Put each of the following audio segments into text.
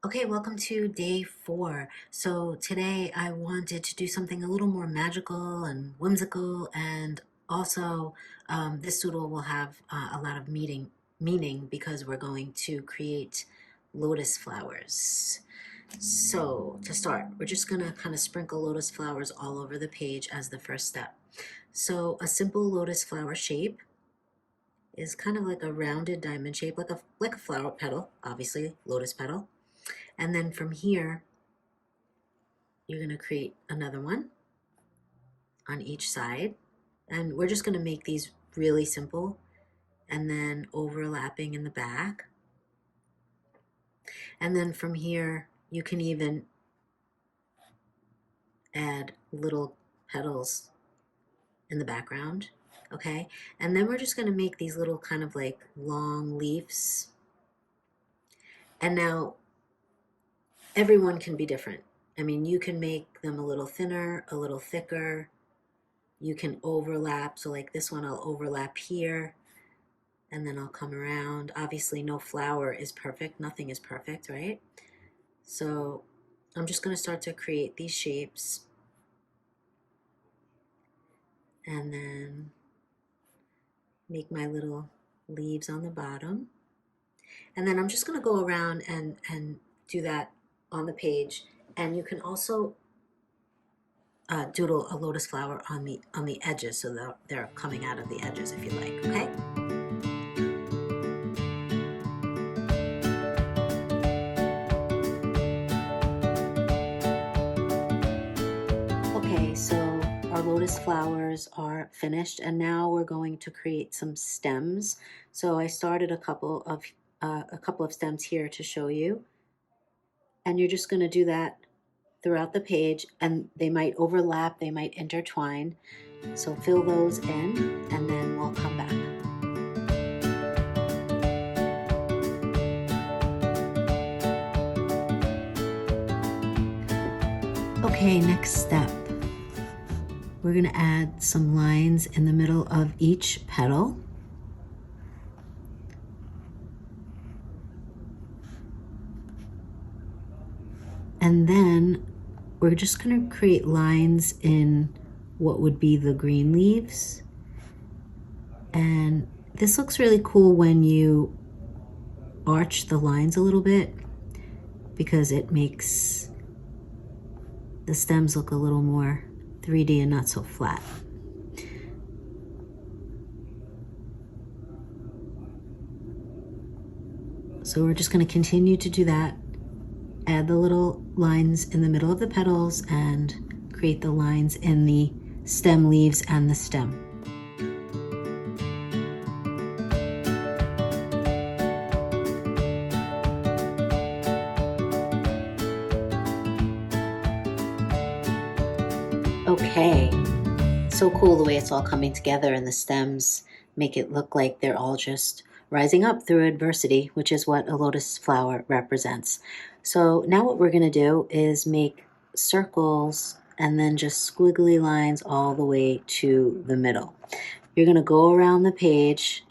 Okay, welcome to day 4. So today I wanted to do something a little more magical and whimsical, and also this doodle will have a lot of meaning because we're going to create lotus flowers. So to start, we're just gonna kind of sprinkle lotus flowers all over the page as the first step. So a simple lotus flower shape is kind of like a rounded diamond shape, like a flower petal, obviously, lotus petal. And then from here, you're going to create another one on each side. And we're just going to make these really simple and then overlapping in the back. And then from here, you can even add little petals in the background. Okay. And then we're just going to make these little kind of like long leaves. And now everyone can be different. I mean, you can make them a little thinner, a little thicker. You can overlap. So like this one, I'll overlap here and then I'll come around. Obviously no flower is perfect. Nothing is perfect, right? So I'm just going to start to create these shapes and then make my little leaves on the bottom. And then I'm just going to go around and do that on the page. And you can also doodle a lotus flower on the edges, so they're coming out of the edges if you like, okay? Okay, so our lotus flowers are finished, and now we're going to create some stems. So I started a couple of stems here to show you, and you're just going to do that throughout the page, and they might overlap, they might intertwine. So fill those in, and then we'll come back. Okay, next step. We're going to add some lines in the middle of each petal. And then we're just going to create lines in what would be the green leaves. And this looks really cool when you arch the lines a little bit, because it makes the stems look a little more 3D and not so flat. So we're just going to continue to do that. Add the little lines in the middle of the petals and create the lines in the stem leaves and the stem. Okay, so cool the way it's all coming together, and the stems make it look like they're all just rising up through adversity, which is what a lotus flower represents. So now what we're going to do is make circles and then just squiggly lines all the way to the middle. You're going to go around the page.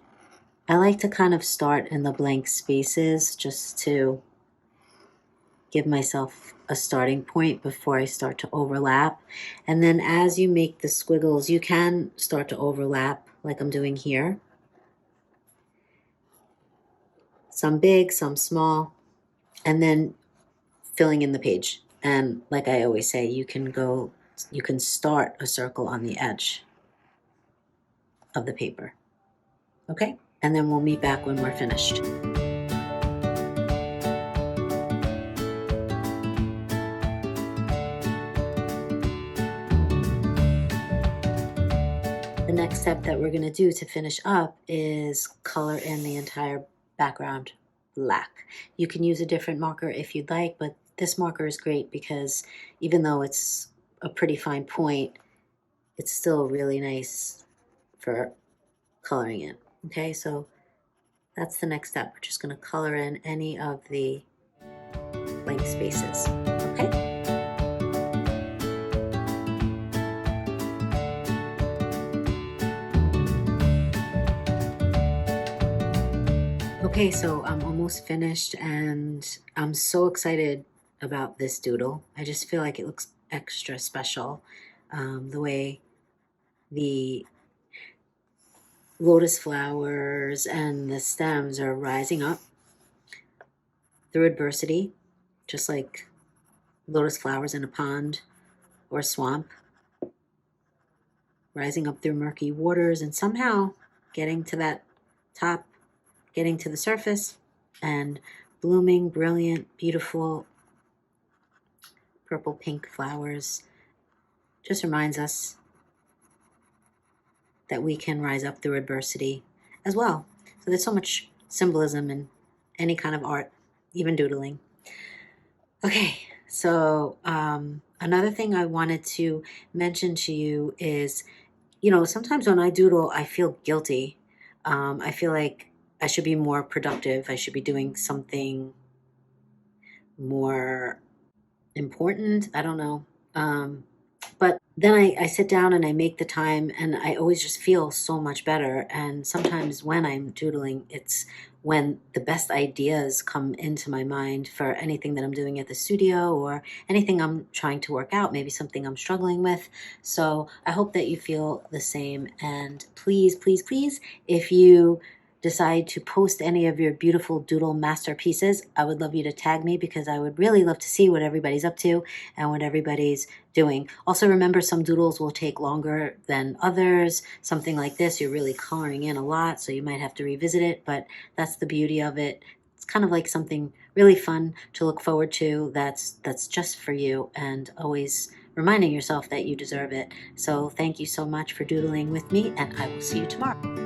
I like to kind of start in the blank spaces just to give myself a starting point before I start to overlap. And then as you make the squiggles, you can start to overlap like I'm doing here. Some big, some small, and then filling in the page. And like I always say, you can start a circle on the edge of the paper. Okay? And then we'll meet back when we're finished. The next step that we're going to do to finish up is color in the entire background black. You can use a different marker if you'd like, but this marker is great because even though it's a pretty fine point, it's still really nice for coloring in. Okay, so that's the next step. We're just going to color in any of the blank spaces. Okay. Okay, so I'm almost finished and I'm so excited about this doodle. I just feel like it looks extra special. The way the lotus flowers and the stems are rising up through adversity, just like lotus flowers in a pond or a swamp, rising up through murky waters and somehow getting to that top, getting to the surface and blooming brilliant, beautiful purple pink flowers. Just reminds us that we can rise up through adversity as well. So there's so much symbolism in any kind of art, even doodling. Okay, so another thing I wanted to mention to you is, sometimes when I doodle, I feel guilty. I feel like I should be more productive. I should be doing something more important. I don't know. But then I sit down and I make the time, and I always just feel so much better. And sometimes when I'm doodling, it's when the best ideas come into my mind for anything that I'm doing at the studio or anything I'm trying to work out, maybe something I'm struggling with. So I hope that you feel the same. And please, please, please, if you decide to post any of your beautiful doodle masterpieces, I would love you to tag me because I would really love to see what everybody's up to and what everybody's doing. Also remember, some doodles will take longer than others. Something like this, you're really coloring in a lot, so you might have to revisit it, but that's the beauty of it. It's kind of like something really fun to look forward to that's just for you, and always reminding yourself that you deserve it. So thank you so much for doodling with me, and I will see you tomorrow.